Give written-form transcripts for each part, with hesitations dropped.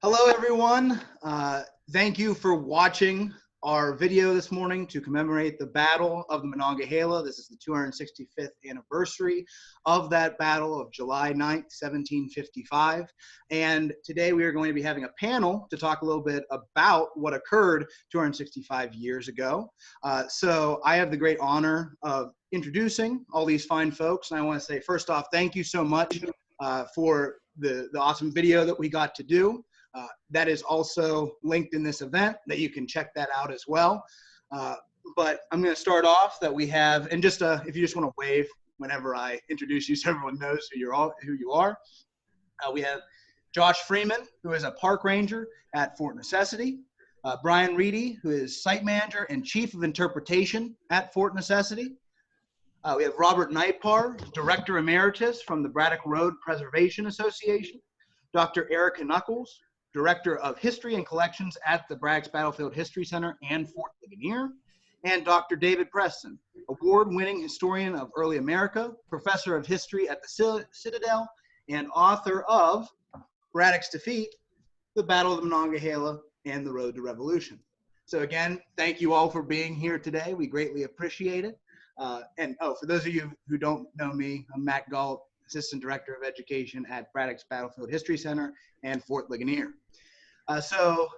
Hello, everyone. Thank you for watching our video this morning to commemorate the Battle of the Monongahela. This is the 265th anniversary of that battle of July 9th, 1755. And today we are going to be having a panel to talk a little bit about what occurred 265 years ago. So I have the great honor of introducing all these fine folks. And I want to say, first off, thank you so much for the awesome video that we got to do. That is also linked in this event that you can check that out as well. But I'm going to start off that we have, and just if you just want to wave whenever I introduce you so everyone knows who you are. We have Josh Freeman, who is a park ranger at Fort Necessity. Brian Reedy, who is site manager and chief of interpretation at Fort Necessity. We have Robert Nipar, director emeritus from the Braddock Road Preservation Association. Dr. Erica Nuckles, Director of History and Collections at the Bragg's Battlefield History Center and Fort Ligonier, and Dr. David Preston, award-winning historian of early America, professor of history at the Citadel, and author of Braddock's Defeat, the Battle of the Monongahela, and the Road to Revolution. So again, thank you all for being here today. We greatly appreciate it. For those of you who don't know me, I'm Matt Galt, Assistant Director of Education at Braddock's Battlefield History Center and Fort Ligonier. So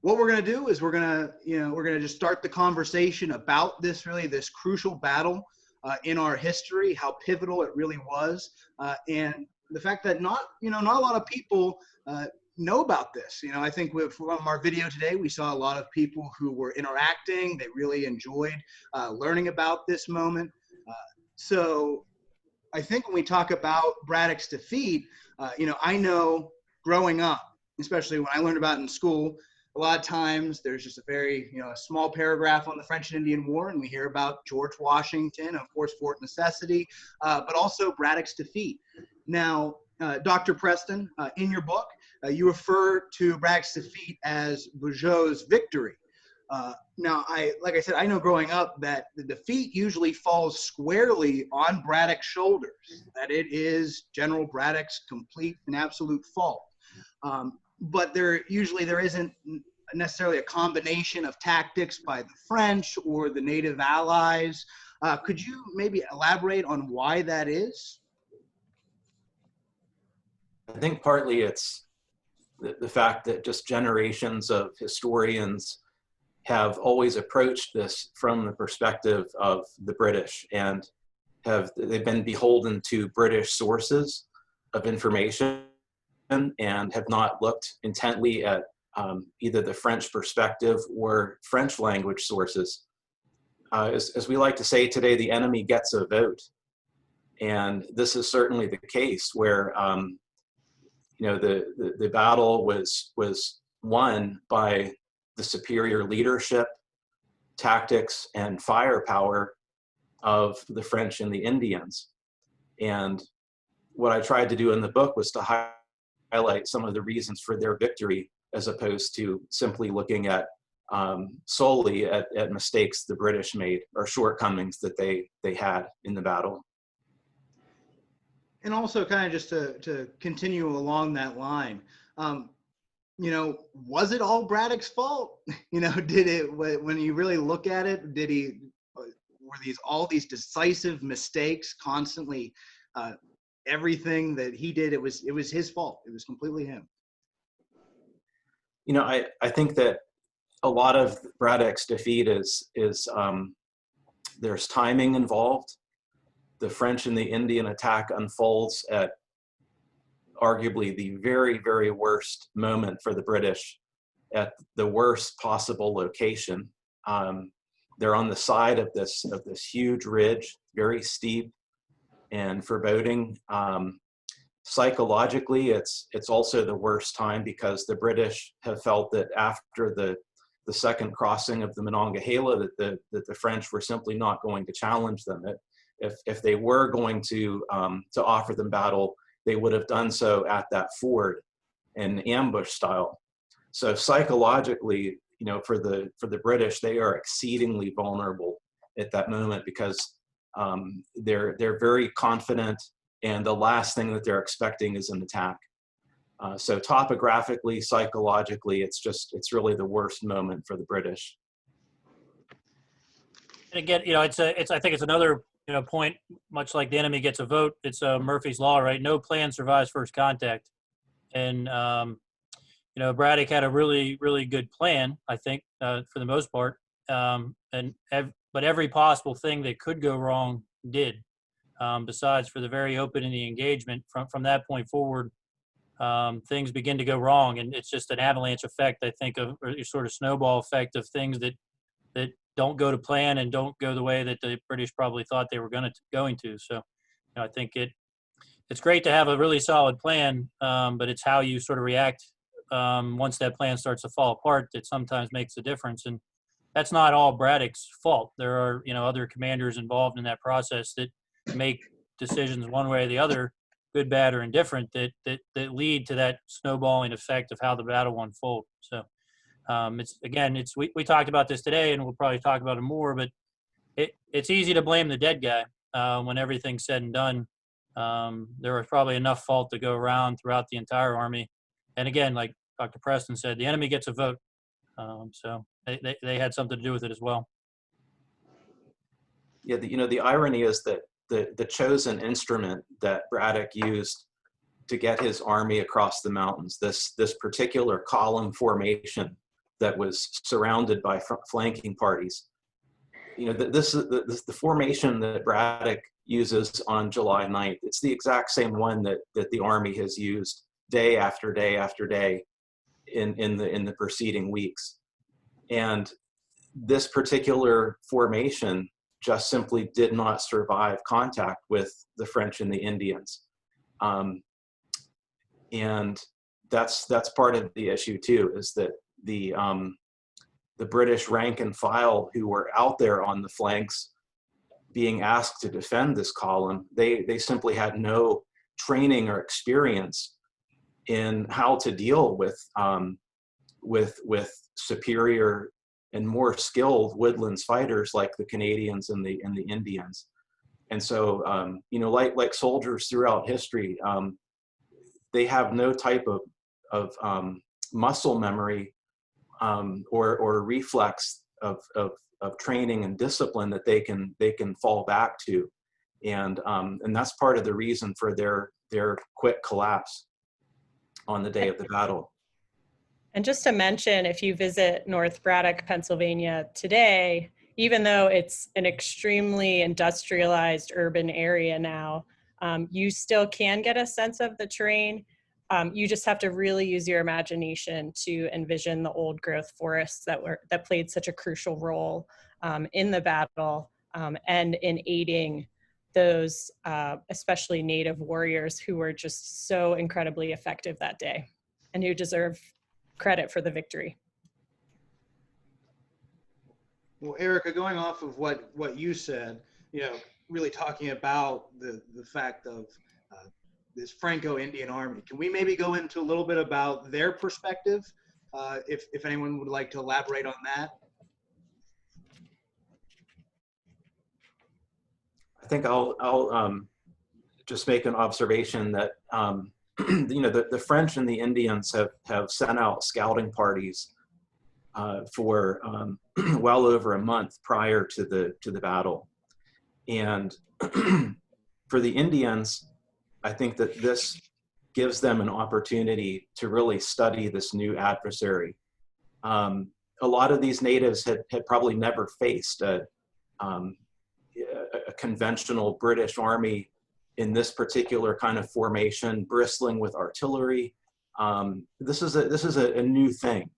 what we're going to do is we're going to just start the conversation about this crucial battle in our history, how pivotal it really was, and the fact that not a lot of people know about this. I think from our video today, we saw a lot of people who were interacting. They really enjoyed learning about this moment. So I think when we talk about Braddock's defeat, I know growing up, especially when I learned about it in school, a lot of times there's just a very, a small paragraph on the French and Indian War, and we hear about George Washington, of course, Fort Necessity, but also Braddock's defeat. Now, Dr. Preston, in your book, you refer to Braddock's defeat as Bugeaud's victory. Now, like I said, I know growing up that the defeat usually falls squarely on Braddock's shoulders, that it is General Braddock's complete and absolute fault. But there isn't necessarily a combination of tactics by the French or the native allies. Could you maybe elaborate on why that is? I think partly it's the fact that just generations of historians have always approached this from the perspective of the British, and they've been beholden to British sources of information and have not looked intently at either the French perspective or French language sources. As we like to say today, the enemy gets a vote. And this is certainly the case where the battle was won by the superior leadership, tactics, and firepower of the French and the Indians. And what I tried to do in the book was to highlight some of the reasons for their victory, as opposed to simply looking at solely at mistakes the British made or shortcomings that they had in the battle. And also kind of just to continue along that line, was it all Braddock's fault? Did it, when you really look at it, were all these decisive mistakes constantly, everything that he did, it was his fault. It was completely him. I think that a lot of Braddock's defeat is there's timing involved. The French and the Indian attack unfolds at arguably the very, very worst moment for the British, at the worst possible location. They're on the side of this huge ridge, very steep and foreboding. Psychologically, it's also the worst time because the British have felt that after the second crossing of the Monongahela, that the French were simply not going to challenge them. If they were going to offer them battle, they would have done so at that ford in ambush style. So psychologically, for the British, they are exceedingly vulnerable at that moment because they're very confident, and the last thing that they're expecting is an attack. So topographically, psychologically, it's really the worst moment for the British. And again, I think it's another, point, much like the enemy gets a vote. It's Murphy's Law, right? No plan survives first contact. And, Braddock had a really, really good plan, I think, for the most part. But every possible thing that could go wrong did. Besides, for the very open in the engagement, from that point forward, things begin to go wrong, and it's just an avalanche effect, I think, or sort of snowball effect of things that don't go to plan and don't go the way that the British probably thought they were going to. So, I think it's great to have a really solid plan, but it's how you sort of react once that plan starts to fall apart that sometimes makes a difference. And that's not all Braddock's fault. There are, other commanders involved in that process that make decisions one way or the other, good, bad, or indifferent, that lead to that snowballing effect of how the battle will unfold. So we talked about this today, and we'll probably talk about it more, but it's easy to blame the dead guy when everything's said and done. There was probably enough fault to go around throughout the entire army. And again, like Dr. Preston said, the enemy gets a vote. So they had something to do with it as well. Yeah, the irony is that the chosen instrument that Braddock used to get his army across the mountains, this particular column formation that was surrounded by flanking parties, the formation that Braddock uses on July 9th, it's the exact same one that the army has used day after day after day in the preceding weeks. And this particular formation just simply did not survive contact with the French and the Indians. And that's part of the issue too, is that the British rank and file who were out there on the flanks being asked to defend this column, they simply had no training or experience in how to deal with superior and more skilled woodlands fighters like the Canadians and the Indians. And so, like soldiers throughout history, they have no type of muscle memory or reflex of training and discipline that they can fall back to, and that's part of the reason for their quick collapse on the day of the battle. And just to mention, if you visit North Braddock, Pennsylvania today, even though it's an extremely industrialized urban area now, you still can get a sense of the terrain. You just have to really use your imagination to envision the old growth forests that played such a crucial role in the battle and in aiding those, especially Native warriors who were just so incredibly effective that day and who deserve credit for the victory. Well, Erica, going off of what you said, really talking about the fact of this Franco-Indian army, can we maybe go into a little bit about their perspective, if anyone would like to elaborate on that? I think I'll just make an observation that the French and the Indians have sent out scouting parties for well over a month prior to the battle, and for the Indians, I think that this gives them an opportunity to really study this new adversary. A lot of these natives had probably never faced a conventional British army in this particular kind of formation, bristling with artillery. This is a new thing,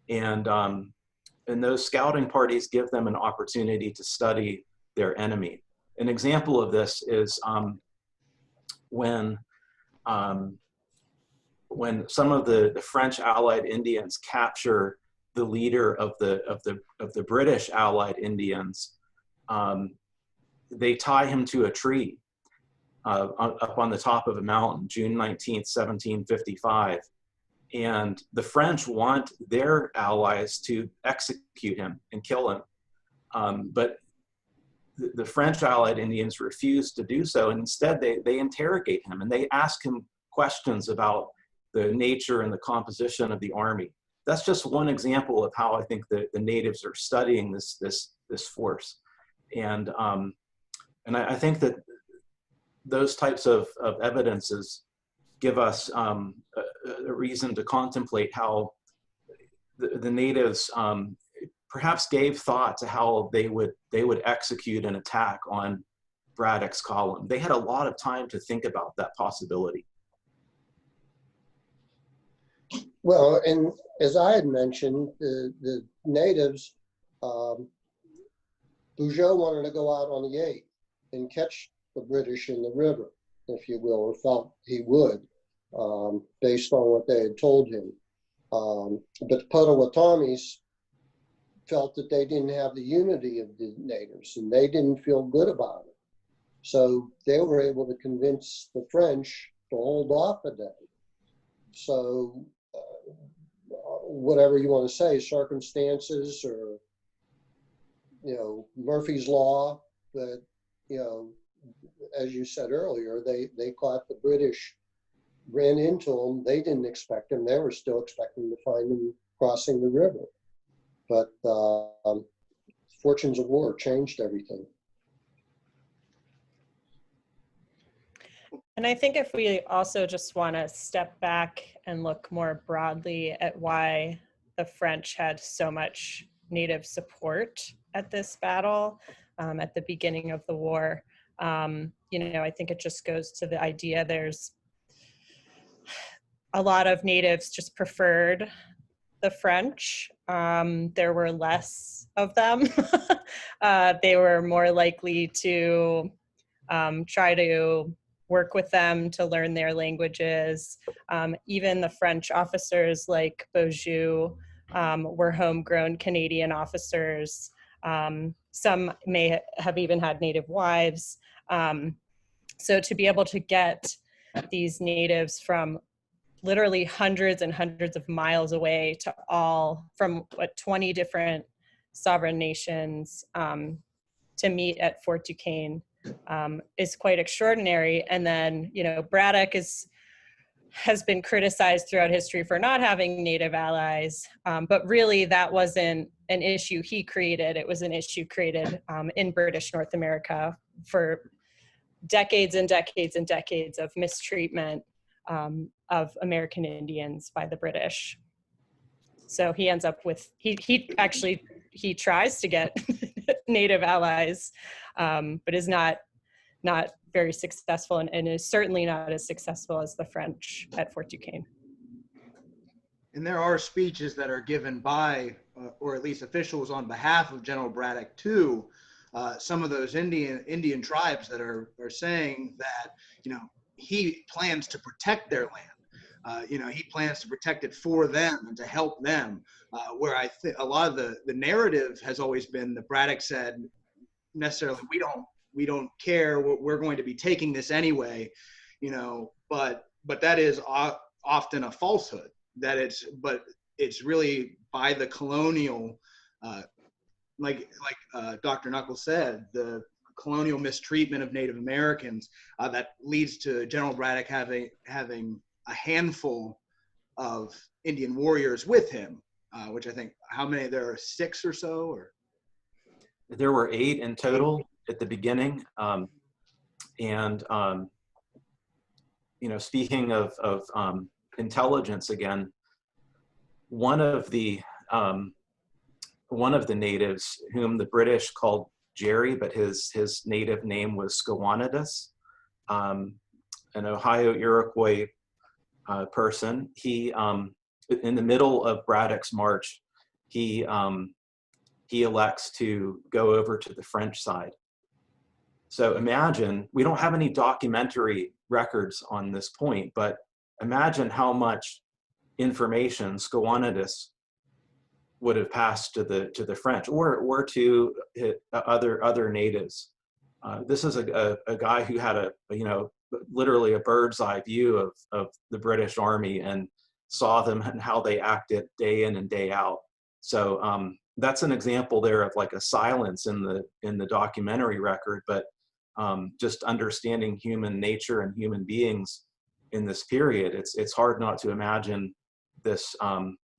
and those scouting parties give them an opportunity to study their enemy. An example of this is when some of the French allied Indians capture the leader of the British allied Indians, they tie him to a tree up on the top of a mountain, June 19th, 1755. And the French want their allies to execute him and kill him. But the French allied Indians refuse to do so. And instead, they interrogate him and they ask him questions about the nature and the composition of the army. That's just one example of how I think the natives are studying this force. And I think that those types of evidences give us a reason to contemplate how the natives perhaps gave thought to how they would execute an attack on Braddock's column. They had a lot of time to think about that possibility. Well, and as I had mentioned, the natives, Bugeaud wanted to go out on the 8th and catch the British in the river, if you will, or felt he would, based on what they had told him. But the Potawatomis felt that they didn't have the unity of the natives, and they didn't feel good about it. So they were able to convince the French to hold off a day. So whatever you want to say, circumstances or, Murphy's Law, but, as you said earlier, they caught the British, ran into them. They didn't expect them. They were still expecting to find them crossing the river. But fortunes of war changed everything. And I think if we also just want to step back and look more broadly at why the French had so much Native support at this battle at the beginning of the war, I think it just goes to the idea there's a lot of natives just preferred the French. There were less of them. They were more likely to try to work with them to learn their languages. Even the French officers like Beaujeu were homegrown Canadian officers. Some may have even had native wives. So to be able to get these natives from literally hundreds and hundreds of miles away to all from 20 different sovereign nations to meet at Fort Duquesne is quite extraordinary. And then, Braddock has been criticized throughout history for not having Native allies, but really that wasn't an issue he created. It was an issue created in British North America for decades and decades and decades of mistreatment of American Indians by the British. So he ends up with, he tries to get Native allies, but is not very successful and is certainly not as successful as the French at Fort Duquesne. And there are speeches that are given by, or at least officials on behalf of General Braddock to some of those Indian tribes that are saying that, he plans to protect their land. He plans to protect it for them and to help them. Where I think a lot of the narrative has always been that Braddock said, necessarily, we don't care, we're going to be taking this anyway, but that is often a falsehood. But it's really by the colonial, like Dr. Nuckles said, the colonial mistreatment of Native Americans that leads to General Braddock having a handful of Indian warriors with him, which I think, how many, there are 6 or so, or? There were 8 in total at the beginning. Speaking of intelligence again, one of the natives whom the British called Jerry, but his native name was Scowanidus, an Ohio Iroquois person. He, in the middle of Braddock's march, he elects to go over to the French side. So imagine, we don't have any documentary records on this point, but imagine how much information Scowanidus would have passed to the French or to other natives. This is a guy who had literally a bird's eye view of the British Army and saw them and how they acted day in and day out. So that's an example there of like a silence in the documentary record, but just understanding human nature and human beings in this period, it's hard not to imagine this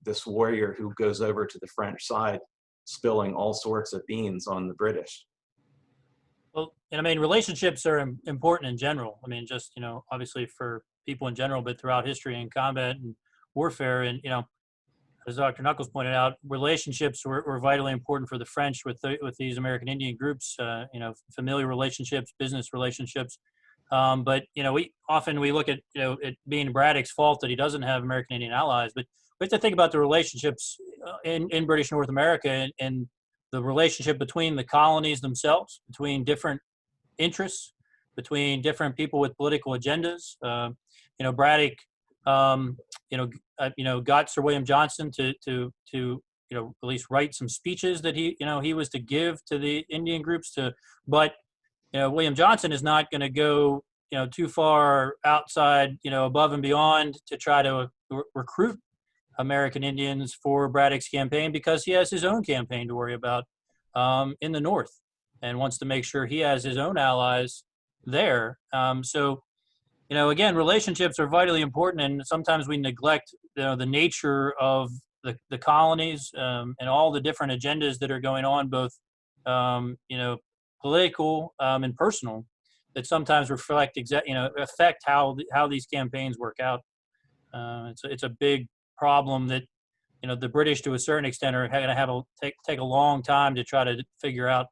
this warrior who goes over to the French side, spilling all sorts of beans on the British. Well, and I mean, relationships are important in general. I mean, just, obviously for people in general, but throughout history and combat and warfare. And, as Dr. Nuckles pointed out, relationships were vitally important for the French with these American Indian groups, familiar relationships, business relationships. But, we look at, it being Braddock's fault that he doesn't have American Indian allies, but we have to think about the relationships in British North America and the relationship between the colonies themselves, between different interests, between different people with political agendas. Braddock, got Sir William Johnson to at least write some speeches that he was to give to the Indian groups but William Johnson is not going to go too far outside above and beyond to try to recruit American Indians for Braddock's campaign, because he has his own campaign to worry about in the North and wants to make sure he has his own allies there. So again, relationships are vitally important, and sometimes we neglect the nature of the colonies and all the different agendas that are going on, both political and personal, that sometimes affect how these campaigns work out. It's a big problem that the British, to a certain extent, are going to have take a long time to try to figure out.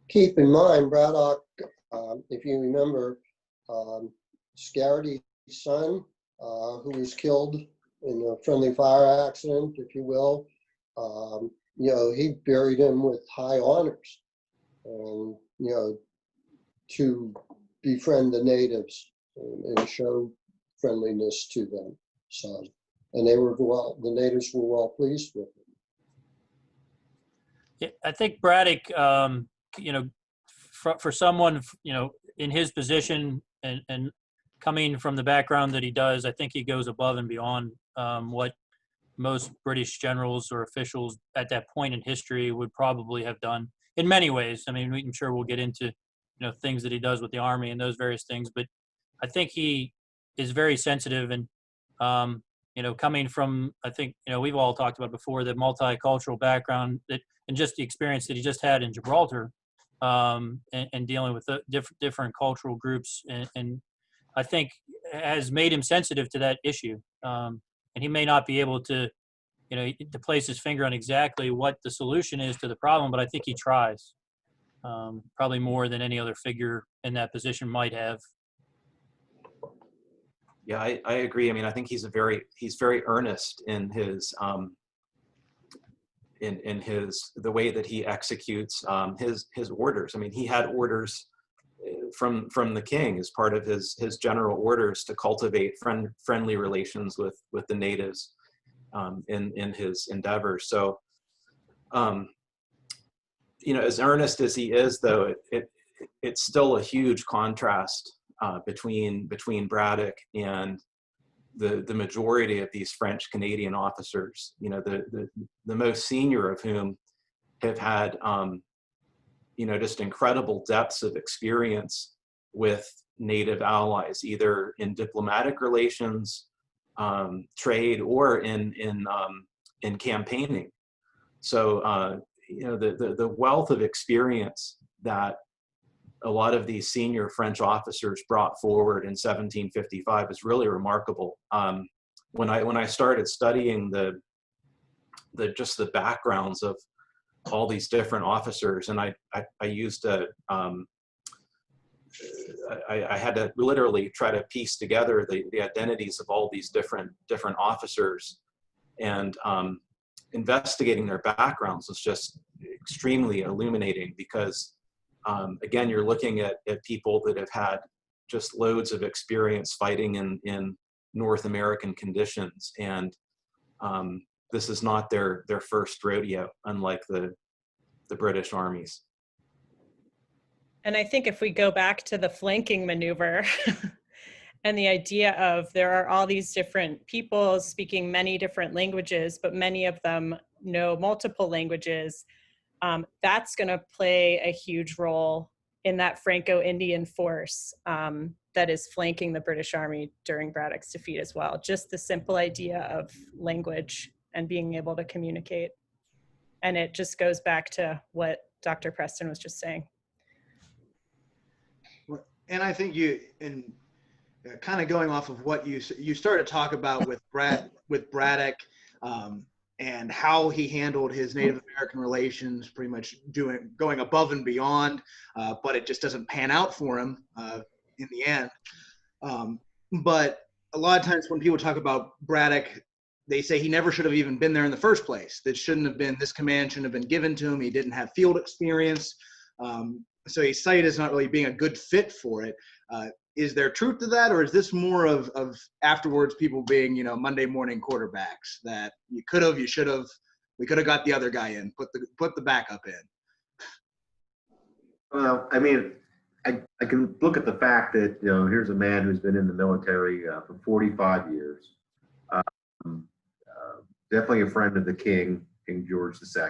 Keep in mind, Braddock, if you remember, Scarity's son, who was killed in a friendly fire accident, if you will, he buried him with high honors, and to befriend the natives and show friendliness to them. So, and the natives were well pleased with him. Yeah, I think Braddock, for someone, in his position and coming from the background that he does, I think he goes above and beyond what most British generals or officials at that point in history would probably have done in many ways. I mean, I'm sure we'll get into, things that he does with the Army and those various things, but I think he is very sensitive and, coming from, I think, we've all talked about before, the multicultural background and just the experience that he just had in Gibraltar and dealing with the different cultural groups. And I think has made him sensitive to that issue. And he may not be able to, to place his finger on exactly what the solution is to the problem, but I think he tries, probably more than any other figure in that position might have. Yeah, I agree. I mean, I think he's very earnest in his the way that he executes his orders. I mean, he had orders from the king as part of his general orders to cultivate friendly relations with the natives in his endeavors. So, as earnest as he is, though, it's still a huge contrast between Braddock and the majority of these French Canadian officers. The most senior of whom have had just incredible depths of experience with native allies, either in diplomatic relations, trade, or in campaigning. So the wealth of experience that a lot of these senior French officers brought forward in 1755 is really remarkable. When I started studying the backgrounds of all these different officers, and I used I had to literally try to piece together the identities of all these different officers, and investigating their backgrounds was just extremely illuminating, because again, you're looking at people that have had just loads of experience fighting in North American conditions, and this is not their first rodeo, unlike the British armies. And I think if we go back to the flanking maneuver and the idea of there are all these different people speaking many different languages, but many of them know multiple languages, that's going to play a huge role in that Franco-Indian force that is flanking the British Army during Braddock's defeat as well. Just the simple idea of language and being able to communicate. And it just goes back to what Dr. Preston was just saying. And I think kind of going off of what you started to talk about with Braddock, and how he handled his Native American relations, pretty much going above and beyond, but it just doesn't pan out for him in the end. But a lot of times when people talk about Braddock, they say he never should have even been there in the first place. This command shouldn't have been given to him. He didn't have field experience. So he's cited as not really being a good fit for it. Is there truth to that, or is this more of afterwards people being, Monday morning quarterbacks that you could have, you should have, we could have got the other guy in, put the backup in? Well, I mean, I can look at the fact that, here's a man who's been in the military for 45 years. Definitely a friend of the King George II.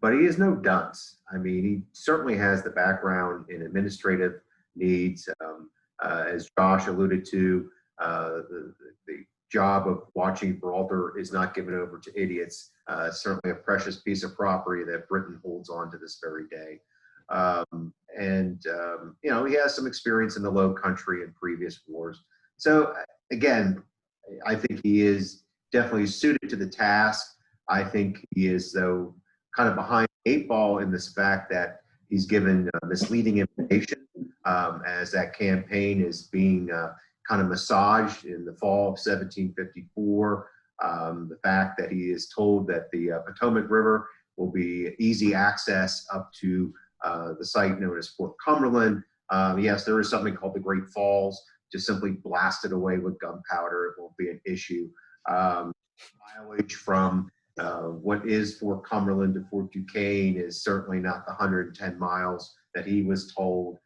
But he is no dunce. I mean, he certainly has the background in administrative needs. As Josh alluded to, the job of watching Gibraltar is not given over to idiots. Certainly a precious piece of property that Britain holds on to this very day. He has some experience in the Low Country in previous wars. So again, I think he is definitely suited to the task. I think he is, though, kind of behind the 8 ball in this fact that he's given misleading information as that campaign is being kind of massaged in the fall of 1754. The fact that he is told that the Potomac River will be easy access up to the site known as Fort Cumberland. Yes, there is something called the Great Falls. Just simply blast it away with gunpowder. It won't be an issue. Mileage from what is Fort Cumberland to Fort Duquesne is certainly not the 110 miles that he was told.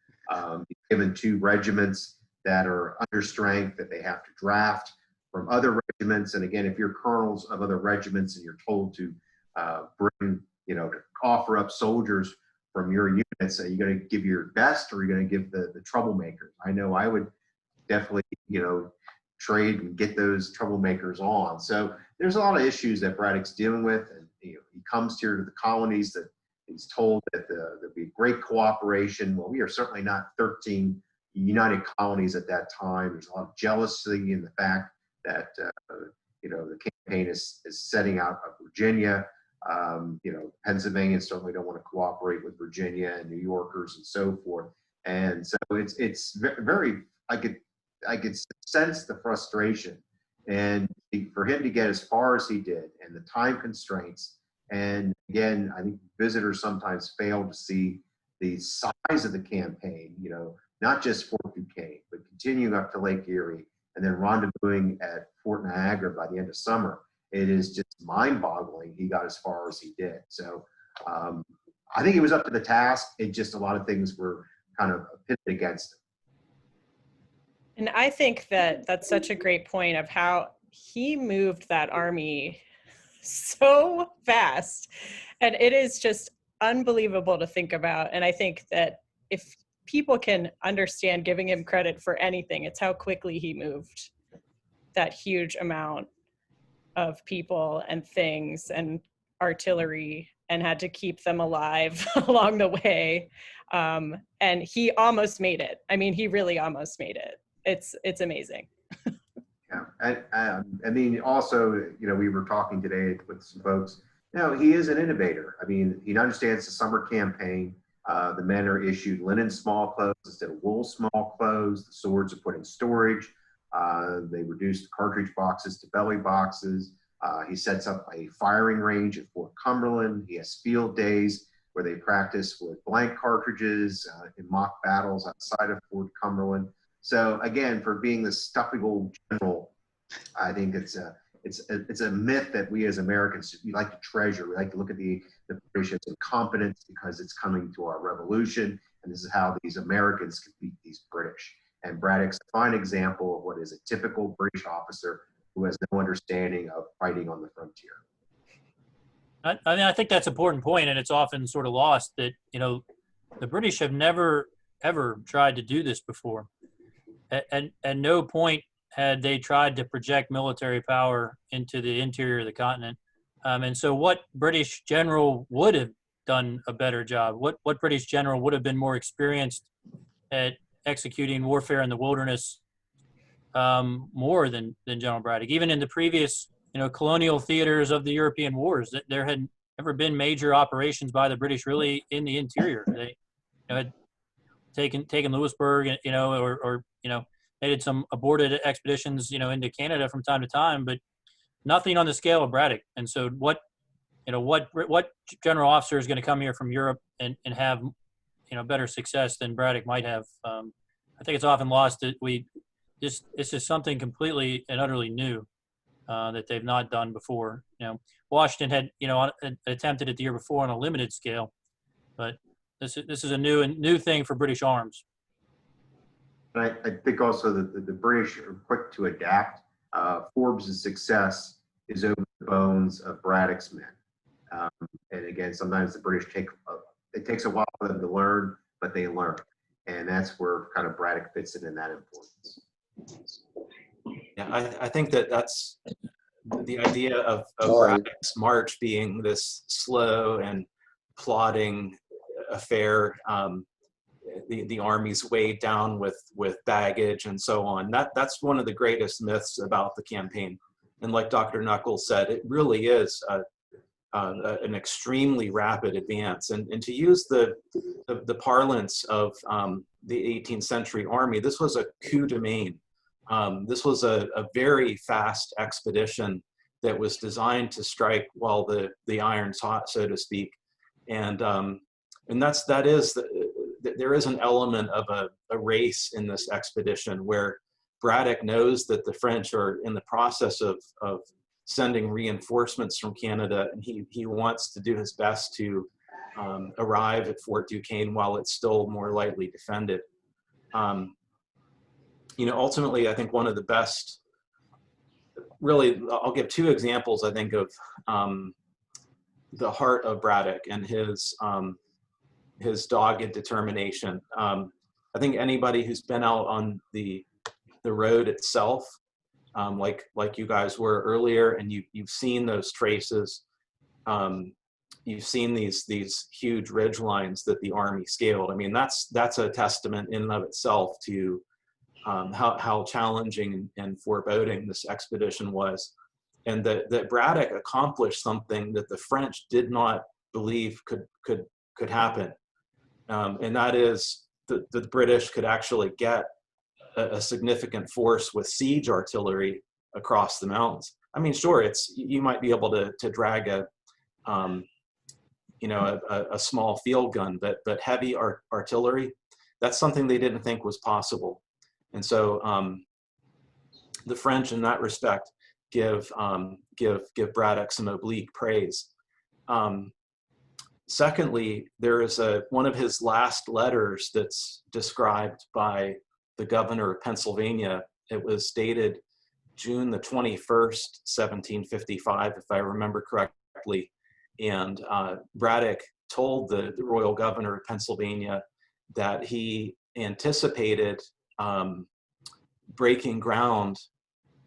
He's given 2 regiments that are under strength that they have to draft from other regiments. And again, if you're colonels of other regiments and you're told to bring, to offer up soldiers from your units, are you going to give your best or are you going to give the troublemakers? I know I would definitely, trade and get those troublemakers on. So there's a lot of issues that Braddock's dealing with, and he comes here to the colonies that he's told that there'll be great cooperation. Well, we are certainly not 13 united colonies at that time. There's a lot of jealousy in the fact that the campaign is setting out of Virginia. Pennsylvanians certainly don't want to cooperate with Virginia and New Yorkers and so forth. And so it's very, I could sense the frustration, and for him to get as far as he did and the time constraints. And again, I think visitors sometimes fail to see the size of the campaign, not just Fort Duquesne, but continuing up to Lake Erie and then rendezvousing at Fort Niagara by the end of summer. It is just mind-boggling he got as far as he did. So I think he was up to the task. It just, a lot of things were kind of pitted against him. And I think that that's such a great point of how he moved that army so fast. And it is just unbelievable to think about. And I think that if people can understand giving him credit for anything, it's how quickly he moved that huge amount of people and things and artillery and had to keep them alive along the way. And he almost made it. I mean, he really almost made it. It's amazing. Yeah, I mean, also, we were talking today with some folks. He is an innovator. I mean, he understands the summer campaign. The men are issued linen small clothes instead of wool small clothes. The swords are put in storage. They reduced the cartridge boxes to belly boxes. He sets up a firing range at Fort Cumberland. He has field days where they practice with blank cartridges in mock battles outside of Fort Cumberland. So again, for being this stuffy old general, I think it's a myth that we as Americans, we like to treasure. We like to look at the British as incompetence because it's coming to our revolution, and this is how these Americans could beat these British. And Braddock's a fine example of what is a typical British officer who has no understanding of fighting on the frontier. I think that's an important point, and it's often sort of lost that, the British have never, ever tried to do this before. At no point had they tried to project military power into the interior of the continent. And so what British general would have done a better job? What British general would have been more experienced at executing warfare in the wilderness more than General Braddock? Even in the previous, colonial theaters of the European wars, there had never been major operations by the British really in the interior. They had taken Louisburg, or they did some aborted expeditions, into Canada from time to time, but nothing on the scale of Braddock. And so what general officer is going to come here from Europe and have, better success than Braddock might have? I think it's often lost that this is something completely and utterly new that they've not done before. Washington had, attempted it the year before on a limited scale, but this is a new thing for British arms. And I think also that the British are quick to adapt. Forbes' success is over the bones of Braddock's men. And again, sometimes the British it takes a while for them to learn, but they learn. And that's where kind of Braddock fits in that importance. Yeah, I think that's the idea of Braddock's march being this slow and plodding affair. The army's weighed down with baggage and so on. That's one of the greatest myths about the campaign. And like Dr. Nuckles said, it really is an extremely rapid advance. And to use the parlance of the 18th century army, this was a coup de main. This was a very fast expedition that was designed to strike while the iron's hot, so to speak. And there is an element of a race in this expedition where Braddock knows that the French are in the process of sending reinforcements from Canada, and he wants to do his best to arrive at Fort Duquesne while it's still more lightly defended. Ultimately, I think one of the best, really, I'll give two examples, I think, of the heart of Braddock and his dogged determination. I think anybody who's been out on the road itself, like you guys were earlier, and you've seen those traces, you've seen these huge ridge lines that the Army scaled. I mean, that's a testament in and of itself to how challenging and foreboding this expedition was, and that Braddock accomplished something that the French did not believe could happen, and that is the British could actually get a significant force with siege artillery across the mountains. I mean, sure, you might be able to drag a small field gun, but heavy artillery, that's something they didn't think was possible. And so the French, in that respect, give Braddock some oblique praise. Secondly, there is one of his last letters that's described by the governor of Pennsylvania. It was dated June the 21st, 1755, if I remember correctly. And Braddock told the royal governor of Pennsylvania that he anticipated breaking ground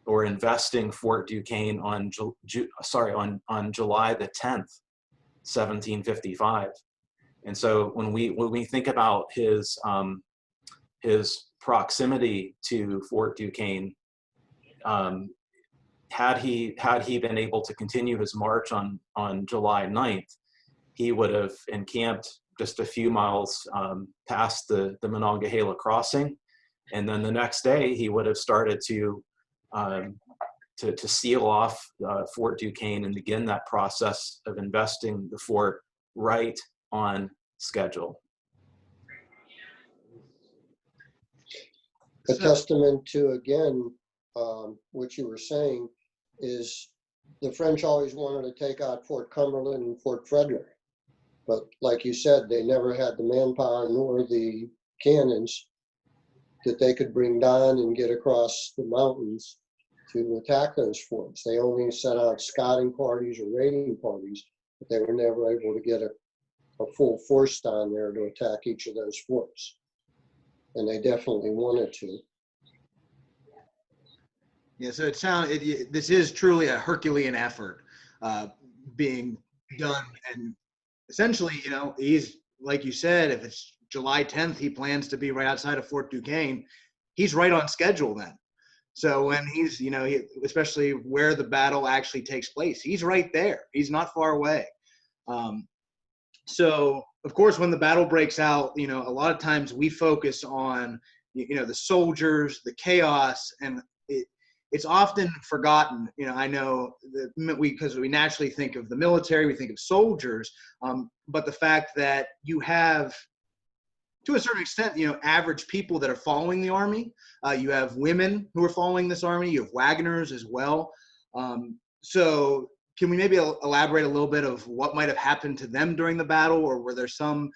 or investing Fort Duquesne on July the 10th, 1755. And so when we think about his proximity to Fort Duquesne, had he been able to continue his march on July 9th, he would have encamped just a few miles past the Monongahela crossing, and then the next day he would have started to seal off Fort Duquesne and begin that process of investing the fort right on schedule. A testament to, again, what you were saying is the French always wanted to take out Fort Cumberland and Fort Frederick. But like you said, they never had the manpower nor the cannons that they could bring down and get across the mountains to attack those forts. They only sent out scouting parties or raiding parties, but they were never able to get a full force down there to attack each of those forts. And they definitely wanted to. Yeah, so this is truly a Herculean effort being done. And essentially, you know, he's, like you said, if it's July 10th, he plans to be right outside of Fort Duquesne. He's right on schedule then. So when he's, you know, especially where the battle actually takes place, he's right there. He's not far away. So, of course, when the battle breaks out, you know, a lot of times we focus on, you know, the soldiers, the chaos, and it's often forgotten. You know, I know that because we naturally think of the military, we think of soldiers, but the fact that you have, to a certain extent, you know, average people that are following the army. You have women who are following this army. You have Wagoners as well. So can we maybe elaborate a little bit of what might have happened to them during the battle, or were there some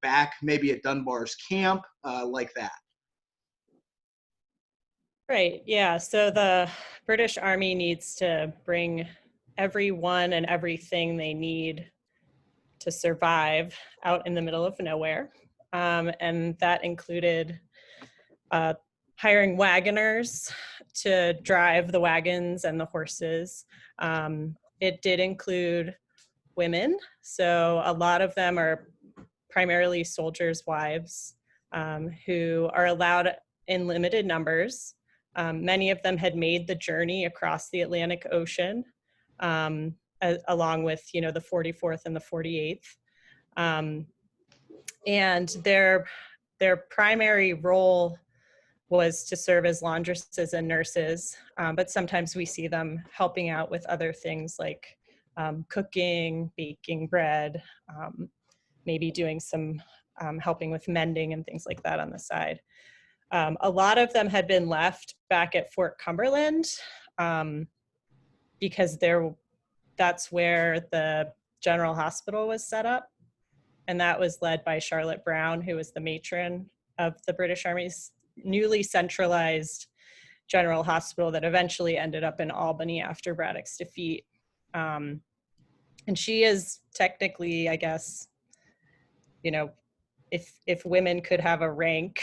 back maybe at Dunbar's camp like that? Right, yeah. So the British Army needs to bring everyone and everything they need to survive out in the middle of nowhere. And that included hiring wagoners to drive the wagons and the horses. It did include women. So a lot of them are primarily soldiers' wives who are allowed in limited numbers. Many of them had made the journey across the Atlantic Ocean, along with, you know, the 44th and the 48th. And their primary role was to serve as laundresses and nurses, but sometimes we see them helping out with other things like cooking, baking bread, maybe doing some helping with mending and things like that on the side. A lot of them had been left back at Fort Cumberland because that's where the General Hospital was set up. And that was led by Charlotte Brown, who was the matron of the British Army's newly centralized General Hospital that eventually ended up in Albany after Braddock's defeat. And she is technically, I guess, you know, if women could have a rank,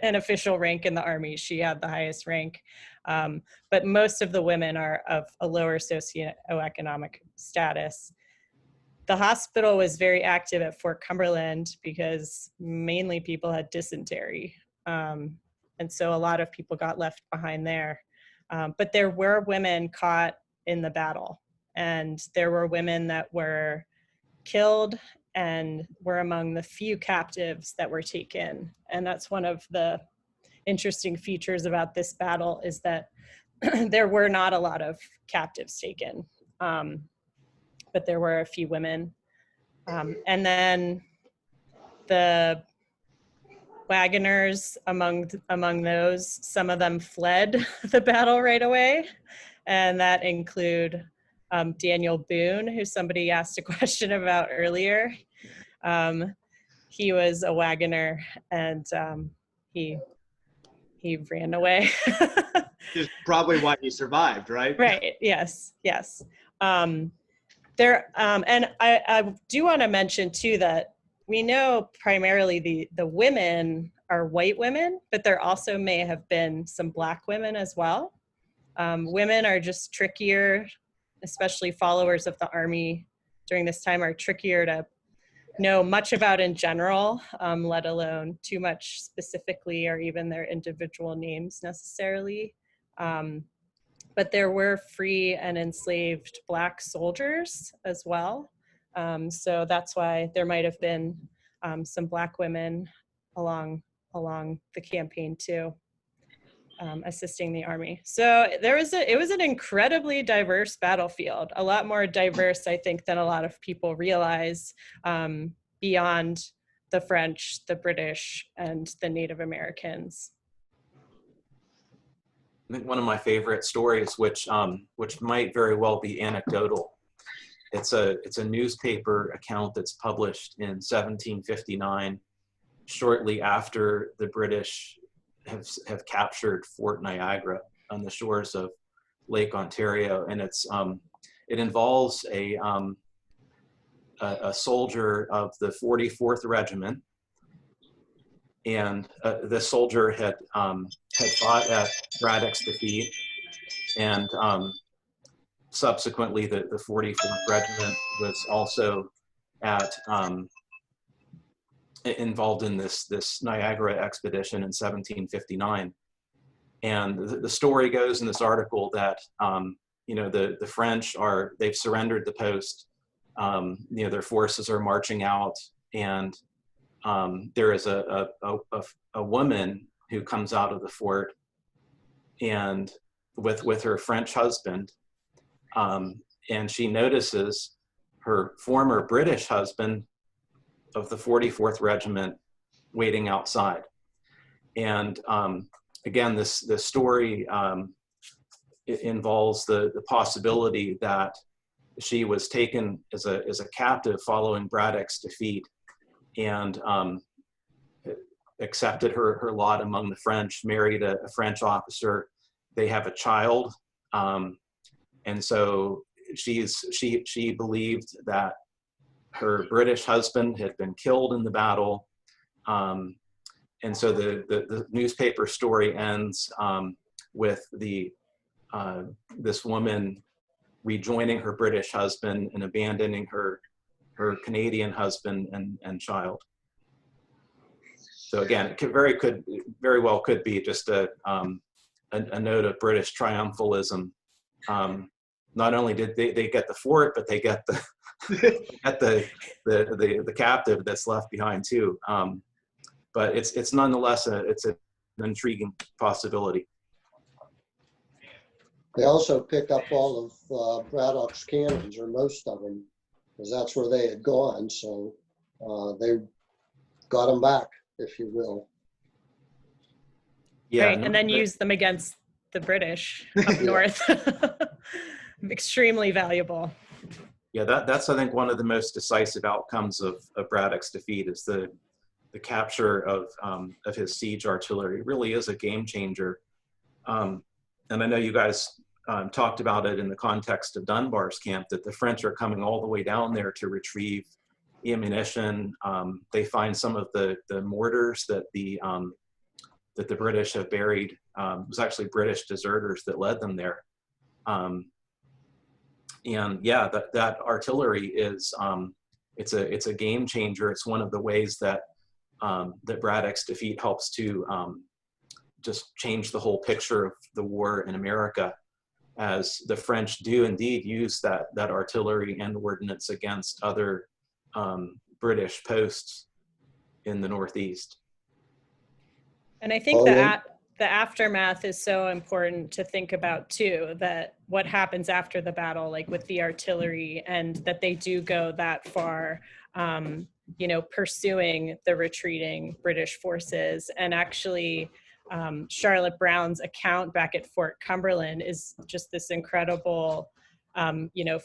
an official rank in the Army, she had the highest rank. But most of the women are of a lower socioeconomic status. The hospital was very active at Fort Cumberland because mainly people had dysentery. And so a lot of people got left behind there. But there were women caught in the battle, and there were women that were killed and were among the few captives that were taken. And that's one of the interesting features about this battle, is that there were not a lot of captives taken, but there were a few women. And then the wagoners, among those, some of them fled the battle right away. And that include Daniel Boone, who somebody asked a question about earlier. He was a wagoner, and he ran away. Which is probably why he survived, right? Right. Yes. Yes. And I do want to mention too that we know primarily the women are white women, but there also may have been some Black women as well. Women are just trickier, especially followers of the Army during this time are trickier to know much about in general, let alone too much specifically or even their individual names necessarily. But there were free and enslaved Black soldiers as well. So that's why there might have been some Black women along the campaign too, assisting the Army. So it was an incredibly diverse battlefield, a lot more diverse, I think, than a lot of people realize, beyond the French, the British, and the Native Americans. I think one of my favorite stories, which might very well be anecdotal, it's a newspaper account that's published in 1759, shortly after the British have captured Fort Niagara on the shores of Lake Ontario, and it involves a a soldier of the 44th Regiment, and this soldier had fought at Braddock's defeat, and subsequently the 44th Regiment was also involved in this Niagara expedition in 1759. And the story goes in this article that the French they've surrendered the post. Their forces are marching out, and there is a woman who comes out of the fort, and with her French husband, and she notices her former British husband of the 44th Regiment waiting outside. And again, this story it involves the possibility that she was taken as a captive following Braddock's defeat, and accepted her lot among the French, married a French officer. They have a child, and so she believed that her British husband had been killed in the battle, and so the newspaper story ends with this woman rejoining her British husband and abandoning her Canadian husband and child. So again, it very well could be just a note of British triumphalism. Not only did they get the fort, but they get the captive that's left behind too. But it's nonetheless it's an intriguing possibility. They also picked up all of Braddock's cannons, or most of them, because that's where they had gone. So they got them back, if you will. Yeah, right, and then used them against the British up north. Extremely valuable. Yeah, that's I think one of the most decisive outcomes of Braddock's defeat is the capture of his siege artillery. It really is a game changer. And I know you guys talked about it in the context of Dunbar's camp, that the French are coming all the way down there to retrieve ammunition. They find some of the mortars that the British have buried. It was actually British deserters that led them there. And yeah, that artillery is it's a game changer. It's one of the ways that that Braddock's defeat helps to just change the whole picture of the war in America, as the French do indeed use that artillery and ordnance against other British posts in the Northeast. And I think the aftermath is so important to think about too, that what happens after the battle, like with the artillery, and that they do go that far, pursuing the retreating British forces. And actually, Charlotte Brown's account back at Fort Cumberland is just this incredible,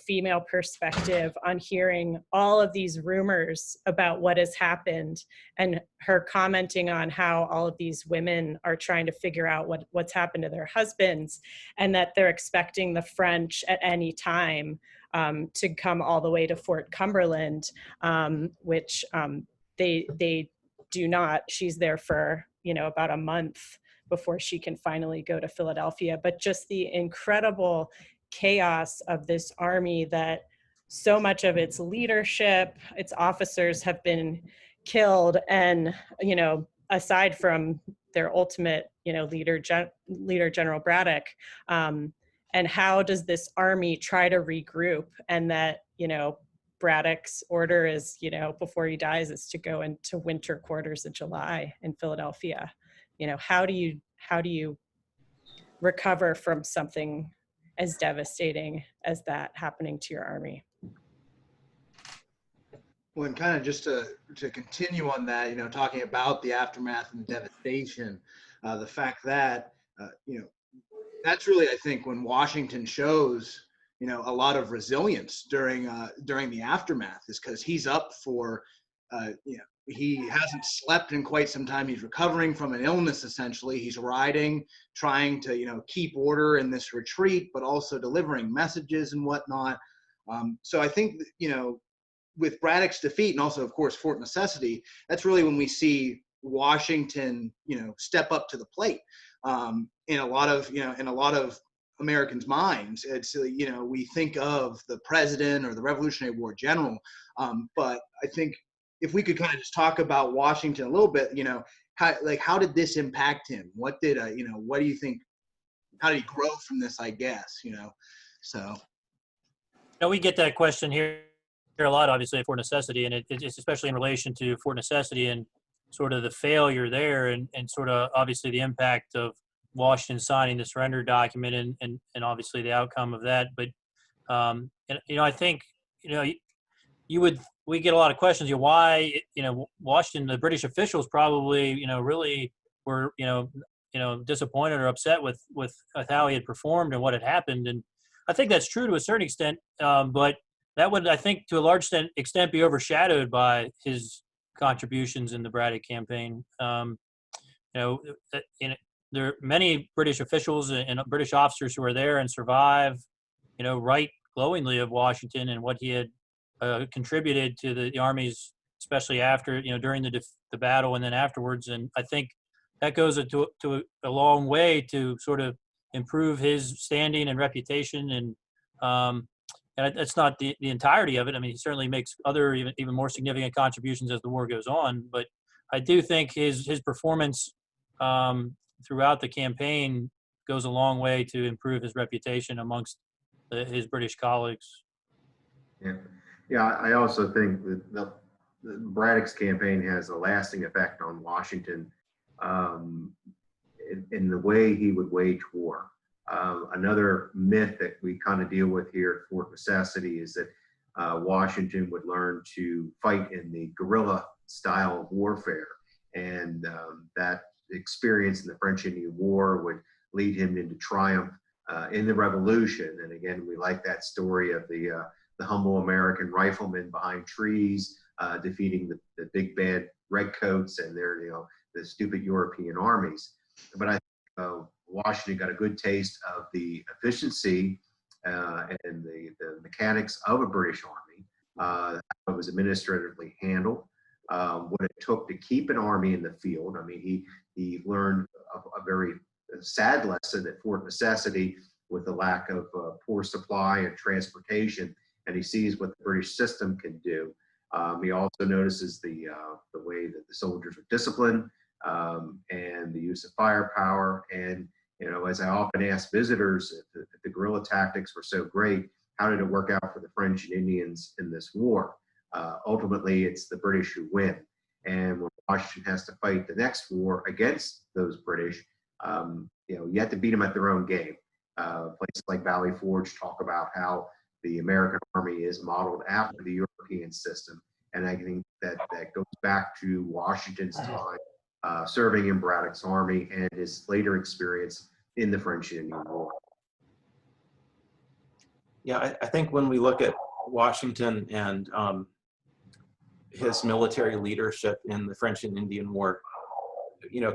female perspective on hearing all of these rumors about what has happened, and her commenting on how all of these women are trying to figure out what's happened to their husbands, and that they're expecting the French at any time to come all the way to Fort Cumberland, which they do not. She's there for about a month before she can finally go to Philadelphia. But just the incredible chaos of this army, that so much of its leadership, its officers have been killed, and aside from their ultimate leader General Braddock, and how does this army try to regroup? And that Braddock's order is before he dies is to go into winter quarters in July in Philadelphia. How do you recover from something as devastating as that happening to your army? Well, and kind of just to continue on that, talking about the aftermath and the devastation, the fact that, that's really, I think, when Washington shows, a lot of resilience during the aftermath, is because he's up for, he hasn't slept in quite some time. He's recovering from an illness, essentially. He's riding, trying to, keep order in this retreat, but also delivering messages and whatnot. So I think, with Braddock's defeat, and also, of course, Fort Necessity, that's really when we see Washington, step up to the plate. In a lot of Americans' minds, it's we think of the president or the Revolutionary War general, but I think if we could kind of just talk about Washington a little bit, how did this impact him? What did what do you think? How did he grow from this? I guess so. We get that question here a lot, obviously, at Fort Necessity, and it's especially in relation to Fort Necessity and sort of the failure there, and sort of obviously the impact of Washington signing the surrender document and obviously the outcome of that. But I think we get a lot of questions. Why Washington, the British officials probably really were disappointed or upset with how he had performed and what had happened, and I think that's true to a certain extent, but that would, I think, to a large extent be overshadowed by his contributions in the Braddock campaign. There are many British officials and British officers who are there and survive, write glowingly of Washington and what he had contributed to the armies, especially after, during the battle and then afterwards. And I think that goes to a long way to sort of improve his standing and reputation. And that's not the entirety of it. I mean, he certainly makes other even more significant contributions as the war goes on. But I do think his performance throughout the campaign goes a long way to improve his reputation amongst his British colleagues. Yeah. I also think that the Braddock's campaign has a lasting effect on Washington in the way he would wage war. Another myth that we kind of deal with here at Fort Necessity is that Washington would learn to fight in the guerrilla style of warfare, and that experience in the French Indian War would lead him into triumph in the Revolution. And again, we like that story of the humble American riflemen behind trees defeating the big bad redcoats and their the stupid European armies. But I think Washington got a good taste of the efficiency and the mechanics of a British army. How it was administratively handled, what it took to keep an army in the field. I mean, he learned a very sad lesson at Fort Necessity with the lack of poor supply and transportation, and he sees what the British system can do. He also notices the way that the soldiers are disciplined and the use of firepower. And as I often ask visitors, if the guerrilla tactics were so great, how did it work out for the French and Indians in this war? Ultimately, it's the British who win. And when Washington has to fight the next war against those British, you have to beat them at their own game. Places like Valley Forge talk about how the American army is modeled after the European system. And I think that goes back to Washington's time serving in Braddock's army and his later experience in the French Indian War. Yeah, I think when we look at Washington and his military leadership in the French and Indian War,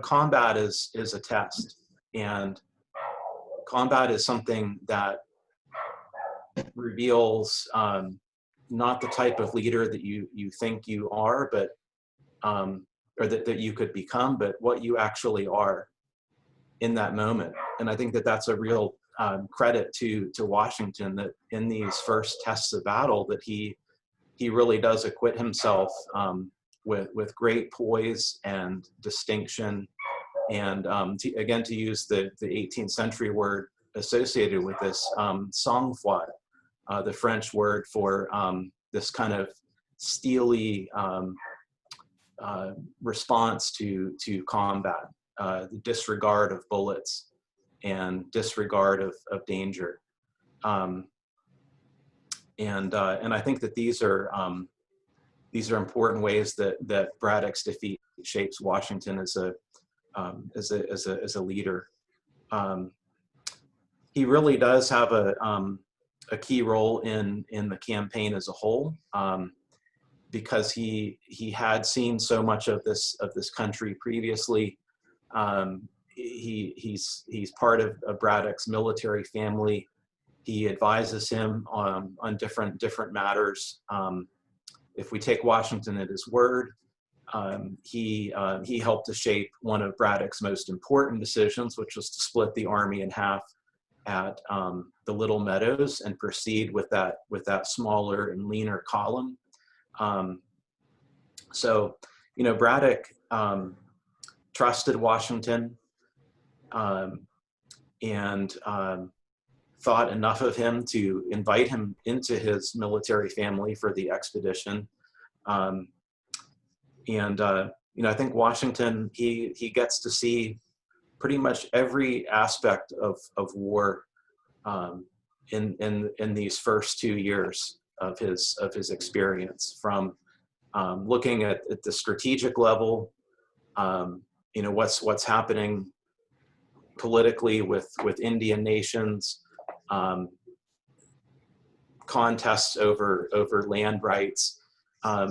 combat is a test, and combat is something that reveals not the type of leader that you think you are, but or that you could become, but what you actually are in that moment. And I think that that's a real credit to Washington, that in these first tests of battle that he really does acquit himself with great poise and distinction. And to use the 18th century word associated with this, sang-froid, the French word for this kind of steely response to combat, the disregard of bullets and disregard of danger. And I think that these are important ways that Braddock's defeat shapes Washington as a leader. He really does have a key role in the campaign as a whole, because he had seen so much of this country previously. He's part of Braddock's military family. He advises him on different matters. if we take Washington at his word, he helped to shape one of Braddock's most important decisions, which was to split the army in half at the Little Meadows and proceed with that smaller and leaner column. So, you know, Braddock trusted Washington and thought enough of him to invite him into his military family for the expedition. You know, I think Washington, he gets to see pretty much every aspect of war in these first 2 years of his experience, from looking at the strategic level, you know, what's happening politically with Indian nations, contests over land rights.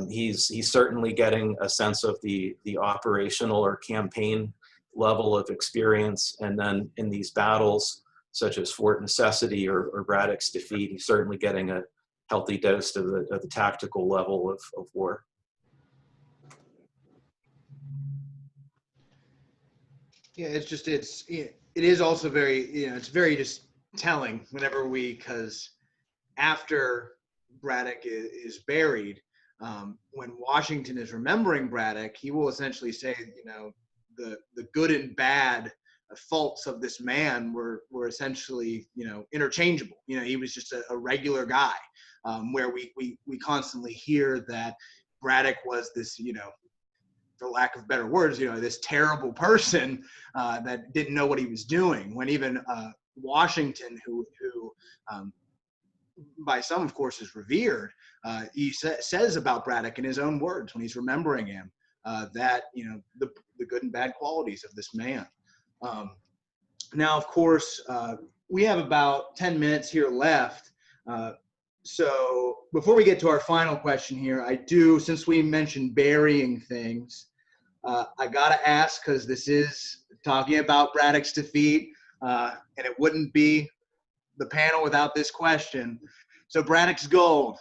He's certainly getting a sense of the operational or campaign level of experience, and then in these battles such as Fort Necessity or Braddock's defeat, he's certainly getting a healthy dose of the tactical level of war. Yeah, it is also very, you know, it's very just telling whenever because after Braddock is buried, when Washington is remembering Braddock, he will essentially say, you know, the good and bad faults of this man were essentially, you know, interchangeable. You know, he was just a regular guy, where we constantly hear that Braddock was this, you know, for lack of better words, you know, this terrible person that didn't know what he was doing. When even Washington, who by some, of course, is revered, he says about Braddock in his own words when he's remembering him, that, you know, the good and bad qualities of this man. Now, of course, we have about 10 minutes here left. So before we get to our final question here, since we mentioned burying things, I gotta ask, because this is talking about Braddock's defeat, and it wouldn't be the panel without this question. So Braddock's gold,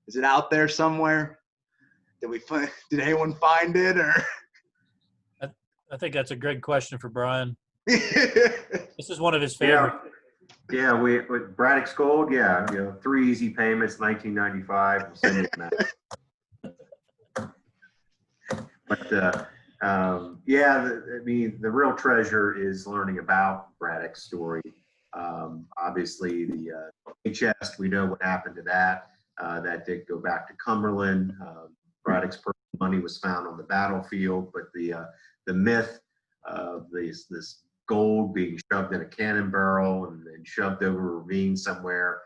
is it out there somewhere? Did anyone find it, or? I think that's a great question for Brian. This is one of his favorites. Yeah, with Braddock's gold, yeah, you know, 3 easy payments, 1995. We'll send it back. But yeah, I mean, the real treasure is learning about Braddock's story. Obviously, the chest, we know what happened to that. That did go back to Cumberland. Braddock's personal money was found on the battlefield, but the myth of this gold being shoved in a cannon barrel and then shoved over a ravine somewhere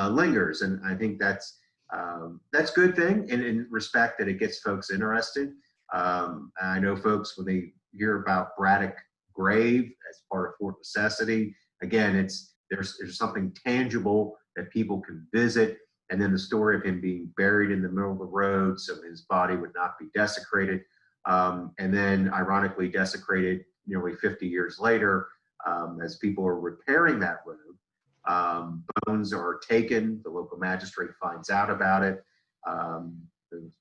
lingers, and I think that's a good thing in respect that it gets folks interested. I know folks, when they hear about Braddock grave as part of Fort Necessity, again, there's something tangible that people can visit, and then the story of him being buried in the middle of the road so his body would not be desecrated, and then ironically desecrated nearly 50 years later, as people are repairing that road. Bones are taken, the local magistrate finds out about it.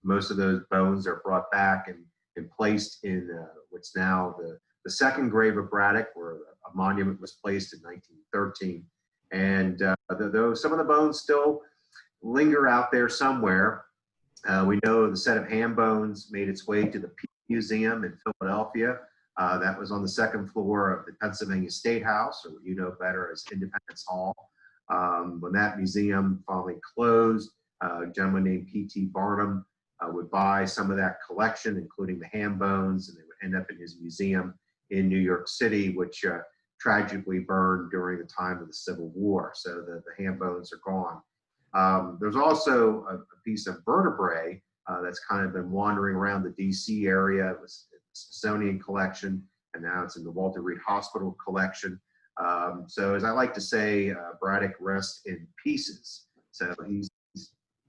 Most of those bones are brought back and placed in what's now the second grave of Braddock, where a monument was placed in 1913. And though some of the bones still linger out there somewhere, we know the set of ham bones made its way to the Peay Museum in Philadelphia. That was on the second floor of the Pennsylvania State House, or what you know better as Independence Hall. When that museum finally closed, a gentleman named P.T. Barnum would buy some of that collection, including the ham bones, and they would end up in his museum in New York City, which tragically burned during the time of the Civil War. So the ham bones are gone. There's also a piece of vertebrae that's kind of been wandering around the D.C. area. It was in the Smithsonian collection, and now it's in the Walter Reed Hospital collection. So as I like to say, Braddock rests in pieces. So he's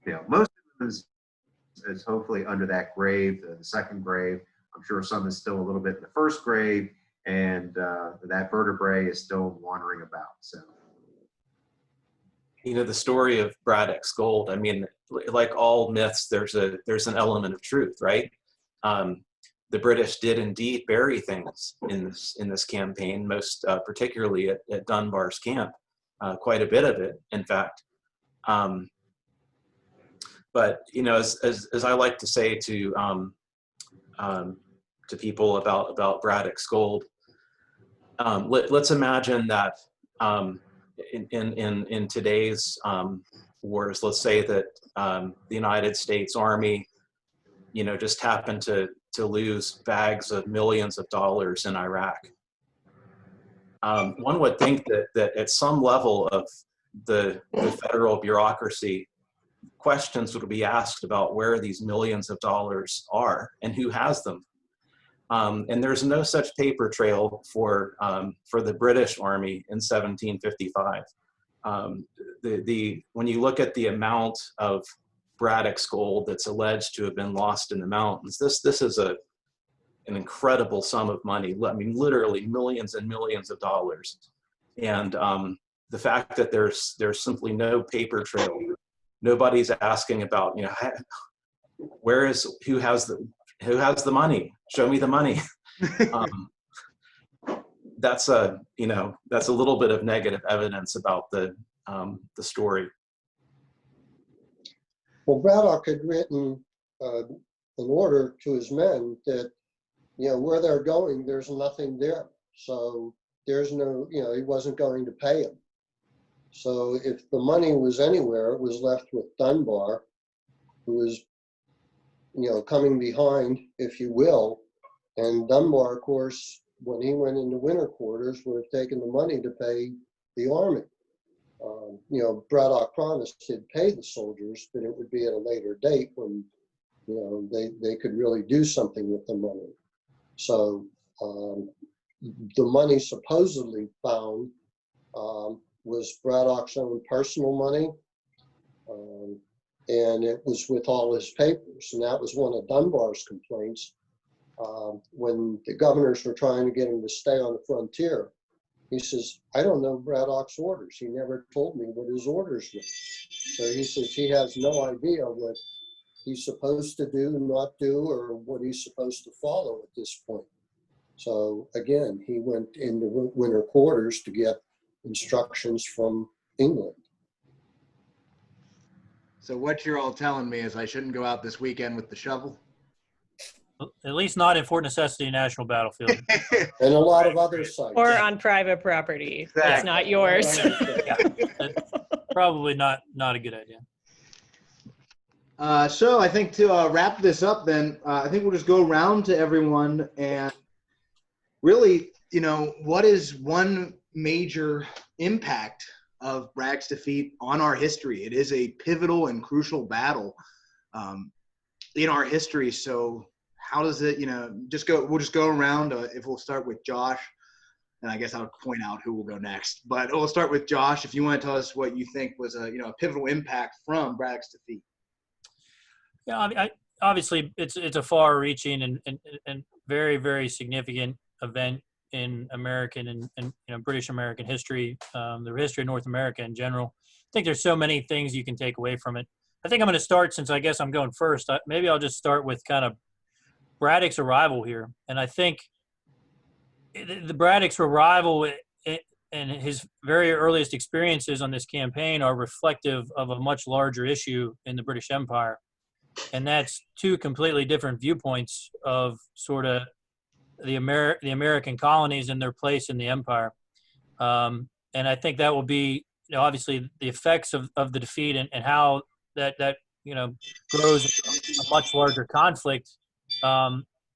you know, most of them is hopefully under that grave, the second grave. I'm sure some is still a little bit in the first grave, and that vertebrae is still wandering about. So the story of Braddock's gold. I mean, like all myths, there's an element of truth, right? The British did indeed bury things in this campaign, most particularly at Dunbar's camp, quite a bit of it, in fact. But as I like to say to people about Braddock's gold, let's imagine that in today's wars, let's say that the United States Army, just happened to lose bags of millions of dollars in Iraq. One would think that at some level of the federal bureaucracy, questions would be asked about where these millions of dollars are and who has them. And there's no such paper trail for the British Army in 1755. When you look at the amount of Braddock's gold that's alleged to have been lost in the mountains, this is an incredible sum of money. I mean, literally millions and millions of dollars. And the fact that there's simply no paper trail, nobody's asking about, who has the money? Show me the money. That's a little bit of negative evidence about the story. Well, Braddock had written an order to his men that, where they're going, there's nothing there. So there's no, he wasn't going to pay them. So if the money was anywhere, it was left with Dunbar, who was, coming behind, if you will. And Dunbar, of course, when he went into winter quarters, would have taken the money to pay the army. Braddock promised he'd pay the soldiers, but it would be at a later date when, they could really do something with the money. So the money supposedly found was Braddock's own personal money, and it was with all his papers. And that was one of Dunbar's complaints when the governors were trying to get him to stay on the frontier. He says, I don't know Braddock's orders. He never told me what his orders were. So he says he has no idea what he's supposed to do, not do, or what he's supposed to follow at this point. So again, he went into winter quarters to get instructions from England. So what you're all telling me is I shouldn't go out this weekend with the shovel? At least not in Fort Necessity National Battlefield. And a lot of other sites. Or on private property. Exactly. That's not yours. Probably not a good idea. So I think to wrap this up then, I think we'll just go around to everyone and really, what is one major impact of Bragg's defeat on our history? It is a pivotal and crucial battle in our history. So how does it, we'll just go around. If we'll start with Josh, and I guess I'll point out who will go next, but we'll start with Josh. If you want to tell us what you think was a pivotal impact from Bragg's defeat. Yeah, I mean, obviously it's a far-reaching and very, very significant event in American and British American history, the history of North America in general. I think there's so many things you can take away from it. I think I'm going to start, since I guess I'm going first. Maybe I'll just start with kind of Braddock's arrival here, and I think the Braddock's arrival and his very earliest experiences on this campaign are reflective of a much larger issue in the British Empire. And that's two completely different viewpoints of sort of the American colonies and their place in the empire. And I think that will be, obviously the effects of the defeat and how that grows a much larger conflict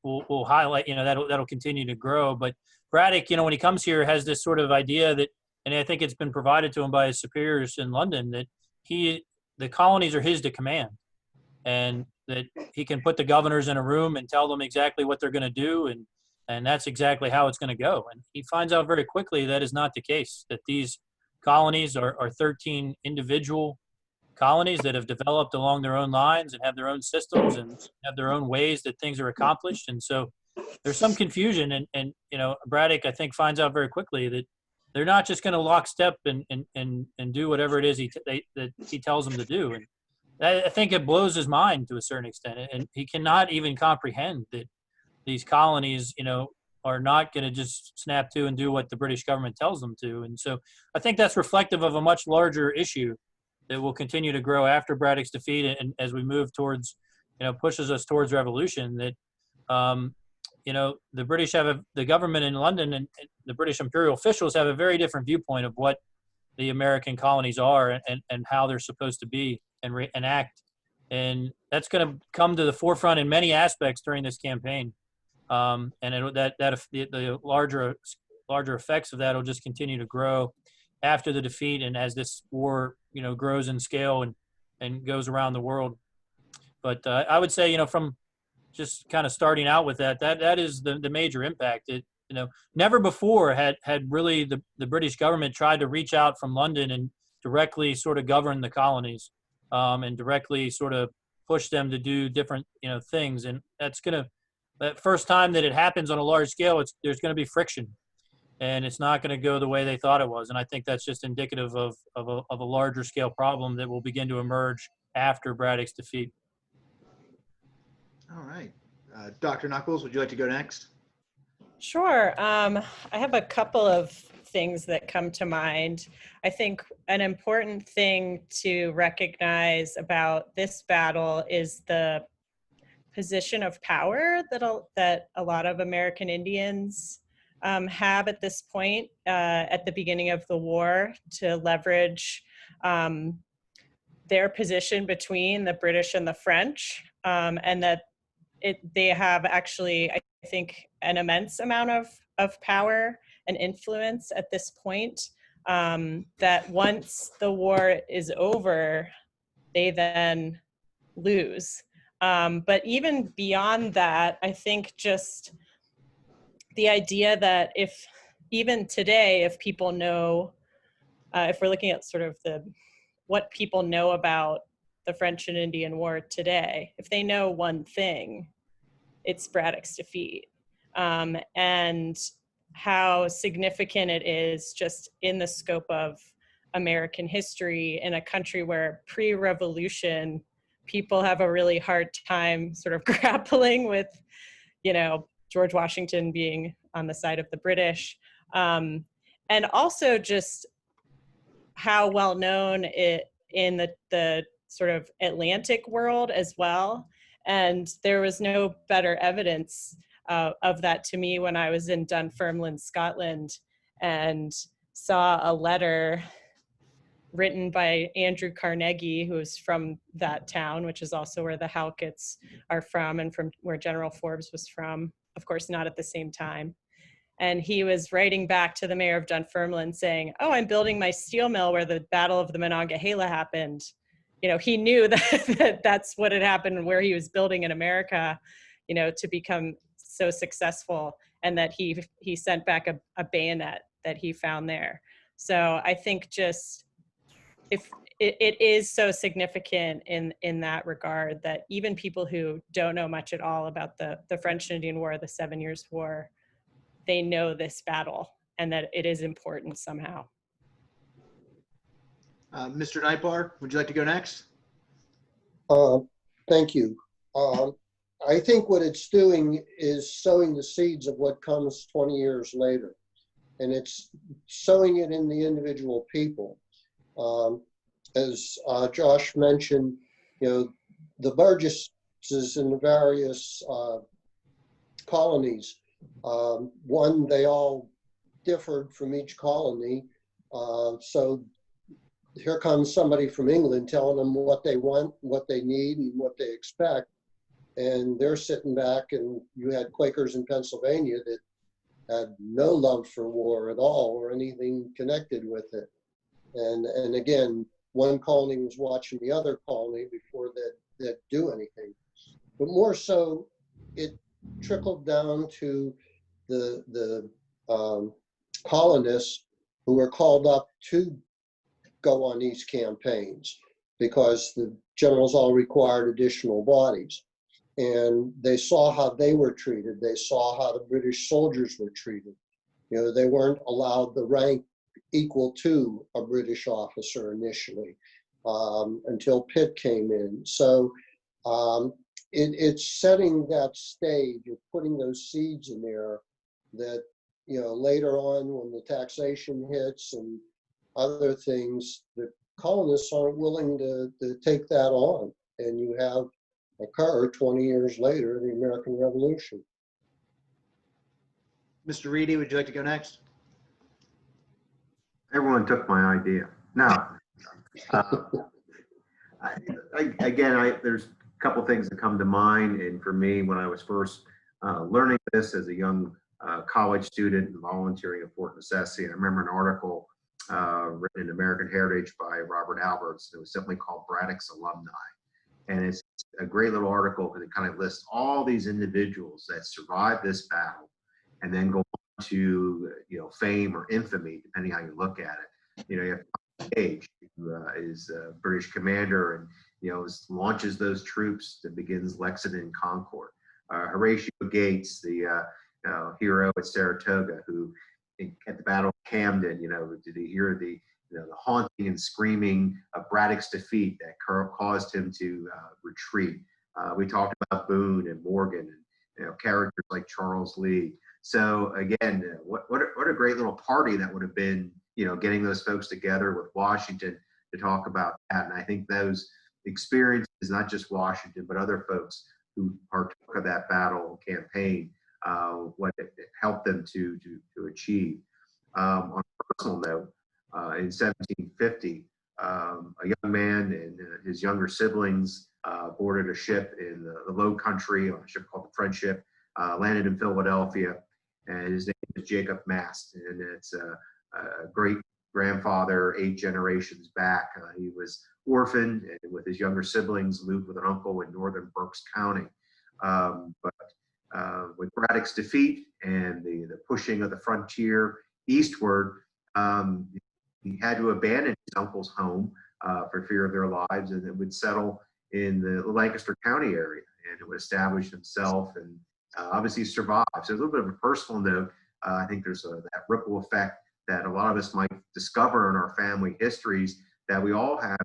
will highlight, that'll continue to grow. But Braddock, when he comes here, has this sort of idea that, and I think it's been provided to him by his superiors in London, that the colonies are his to command, and that he can put the governors in a room and tell them exactly what they're going to do, and that's exactly how it's going to go. And he finds out very quickly that is not the case, that these colonies are 13 individual colonies that have developed along their own lines and have their own systems and have their own ways that things are accomplished. And so there's some confusion, and Braddock, I think, finds out very quickly that they're not just going to lockstep and do whatever it is that he tells them to do. And I think it blows his mind to a certain extent, and he cannot even comprehend that these colonies, are not going to just snap to and do what the British government tells them to. And so I think that's reflective of a much larger issue that will continue to grow after Braddock's defeat, and as we move towards, pushes us towards revolution. That the British have the government in London and the British imperial officials have a very different viewpoint of what the American colonies are and how they're supposed to be and act. And that's going to come to the forefront in many aspects during this campaign. The larger effects of that will just continue to grow after the defeat and as this war, grows in scale and goes around the world. But I would say, from just kind of starting out with that is the major impact. It, never before had really the British government tried to reach out from London and directly sort of govern the colonies, and directly sort of push them to do different, things. And that first time that it happens on a large scale, there's going to be friction, and it's not going to go the way they thought it was. And I think that's just indicative of a larger scale problem that will begin to emerge after Braddock's defeat. All right. Dr. Nuckles, would you like to go next? Sure. I have a couple of things that come to mind. I think an important thing to recognize about this battle is the position of power that a lot of American Indians have at this point, at the beginning of the war, to leverage their position between the British and the French, and that they have actually, I think, an immense amount of power and influence at this point, that once the war is over, they then lose. But even beyond that, I think just the idea that even today, if people know, if we're looking at sort of what people know about the French and Indian War today, if they know one thing, it's Braddock's defeat, and how significant it is just in the scope of American history in a country where pre-revolution people have a really hard time sort of grappling with, George Washington being on the side of the British, and also just how well known it in the sort of Atlantic world as well. And there was no better evidence of that to me when I was in Dunfermline, Scotland, and saw a letter written by Andrew Carnegie, who's from that town, which is also where the Halketts are from and from where General Forbes was from, of course, not at the same time. And he was writing back to the mayor of Dunfermline saying, "Oh, I'm building my steel mill where the Battle of the Monongahela happened." He knew that that's what had happened where he was building in America, to become so successful, and that he sent back a bayonet that he found there. So I think just if it is so significant in that regard that even people who don't know much at all about the French and Indian War, the 7 Years' War, they know this battle and that it is important somehow. Mr. Nipar, would you like to go next? Thank you. I think what it's doing is sowing the seeds of what comes 20 years later. And it's sowing it in the individual people. As Josh mentioned, the Burgesses in the various colonies, they all differed from each colony. So here comes somebody from England telling them what they want, what they need, and what they expect. And they're sitting back, and you had Quakers in Pennsylvania that had no love for war at all or anything connected with it. And again, one colony was watching the other colony before they'd do anything. But more so, it trickled down to the colonists who were called up to go on these campaigns because the generals all required additional bodies. And they saw how they were treated. They saw how the British soldiers were treated. They weren't allowed the rank equal to a British officer initially, until Pitt came in. So it's setting that stage, of putting those seeds in there that, you know, later on when the taxation hits and other things, the colonists aren't willing to take that on. And you have occur 20 years later, the American Revolution. Mr. Reedy, would you like to go next? Everyone took my idea. No. There's a couple things that come to mind. And for me, when I was first learning this as a young college student and volunteering at Fort Necessity, I remember an article written in American Heritage by Robert Alberts. It was simply called Braddock's Alumni. And it's a great little article because it kind of lists all these individuals that survived this battle and then go on to, you know, fame or infamy, depending how you look at it. You know, you have Page, who is a British commander and, you know, launches those troops that begins Lexington and Concord. Horatio Gates, the hero at Saratoga, who at the Battle of Camden, you know, did he hear the haunting and screaming of Braddock's defeat that caused him to retreat. We talked about Boone and Morgan and, you know, characters like Charles Lee. So again, what a great little party that would have been, you know, getting those folks together with Washington to talk about that. And I think those experiences, not just Washington, but other folks who partook of that battle campaign, what it helped them to achieve. On a personal note, in 1750, a young man and his younger siblings boarded a ship in the Low Country on a ship called the Friendship, landed in Philadelphia, and his name is Jacob Mast, and it's a great grandfather 8 generations back. He was orphaned and with his younger siblings moved with an uncle in northern Berks County. But with Braddock's defeat and the pushing of the frontier eastward, he had to abandon his uncle's home for fear of their lives, and it would settle in the Lancaster County area, and it would establish himself and obviously survive. So a little bit of a personal note. I think there's that ripple effect that a lot of us might discover in our family histories, that we all have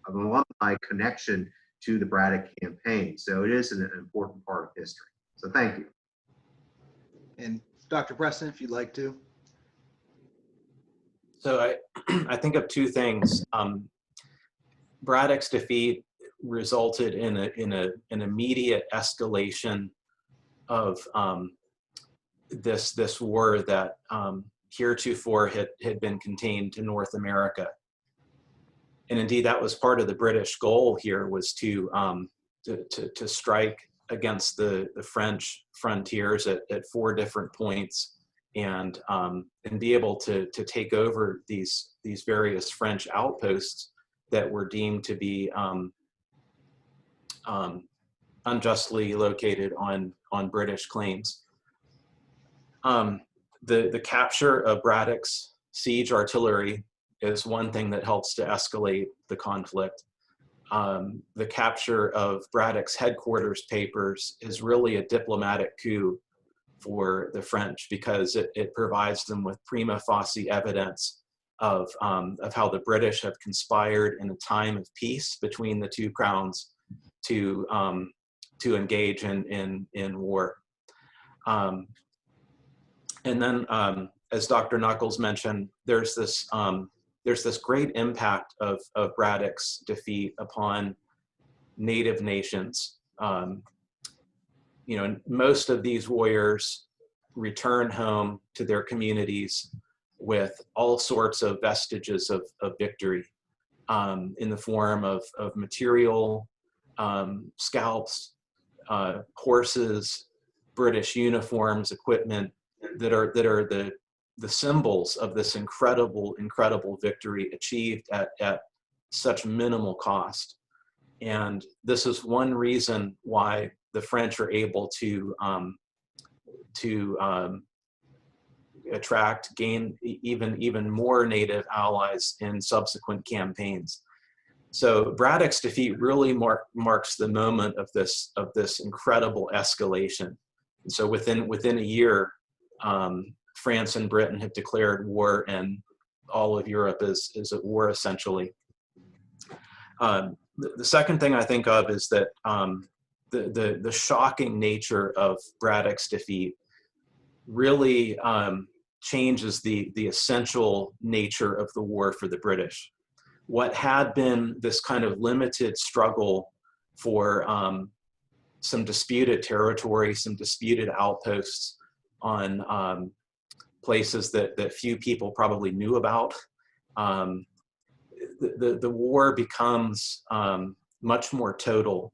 an alumni connection to the Braddock campaign. So it is an important part of history. So thank you. And Dr. Preston, if you'd like to. So I think of two things. Braddock's defeat resulted in an immediate escalation of this war that heretofore had been contained to North America. And indeed, that was part of the British goal here, was to strike against the French frontiers at 4 different points, and be able to take over these various French outposts that were deemed to be unjustly located on British claims. The capture of Braddock's siege artillery is one thing that helps to escalate the conflict. The capture of Braddock's headquarters papers is really a diplomatic coup for the French, because it provides them with prima facie evidence of how the British have conspired in a time of peace between the two crowns to engage in war. And then, as Dr. Nuckles mentioned, there's this great impact of Braddock's defeat upon Native nations. You know, most of these warriors return home to their communities with all sorts of vestiges of victory, in the form of material, scalps, horses, British uniforms, equipment, that are the symbols of this incredible victory achieved at such minimal cost. And this is one reason why the French are able to gain even more Native allies in subsequent campaigns. So Braddock's defeat really marks the moment of this incredible escalation. And so within a year, France and Britain have declared war, and all of Europe is at war, essentially. The second thing I think of is that the shocking nature of Braddock's defeat really changes the essential nature of the war for the British. What had been this kind of limited struggle for some disputed territory, some disputed outposts on places that few people probably knew about, the war becomes much more total.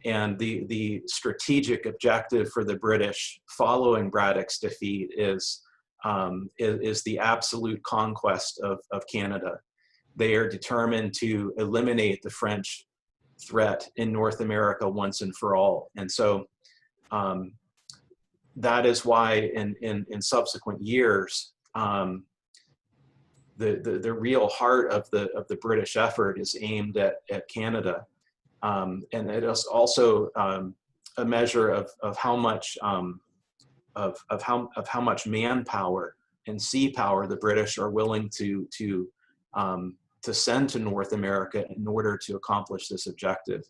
And the strategic objective for the British following Braddock's defeat is the absolute conquest of Canada. They are determined to eliminate the French threat in North America once and for all. And so that is why in subsequent years, the real heart of the British effort is aimed at Canada. And it is also a measure of how much how much manpower and sea power the British are willing to send to North America in order to accomplish this objective.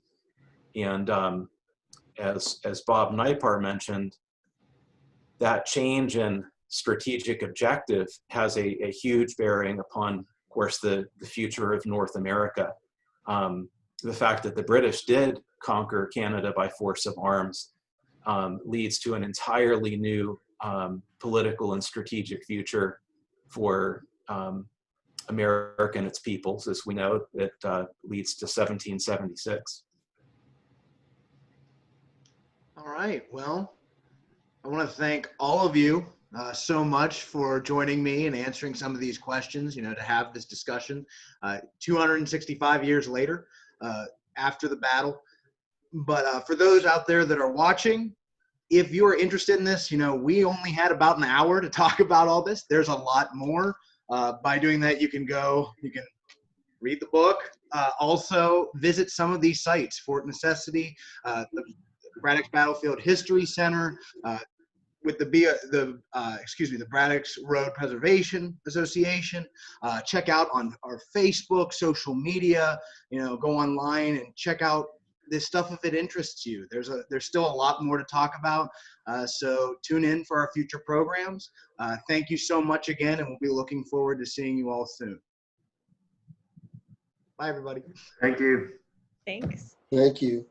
And as Bob Nipar mentioned, that change in strategic objective has a huge bearing upon, of course, the future of North America. The fact that the British did conquer Canada by force of arms leads to an entirely new political and strategic future for America and its peoples. As we know, it leads to 1776. All right. Well, I want to thank all of you so much for joining me and answering some of these questions, to have this discussion 265 years later after the battle. But for those out there that are watching, if you're interested in this, we only had about an hour to talk about all this. There's a lot more. By doing that, you can read the book. Also visit some of these sites, Fort Necessity, the Braddock's Battlefield History Center, with the Braddock's Road Preservation Association. Check out on our Facebook, social media, go online and check out this stuff if it interests you. There's still a lot more to talk about. So tune in for our future programs. Thank you so much again, and we'll be looking forward to seeing you all soon. Bye, everybody. Thank you. Thanks. Thank you.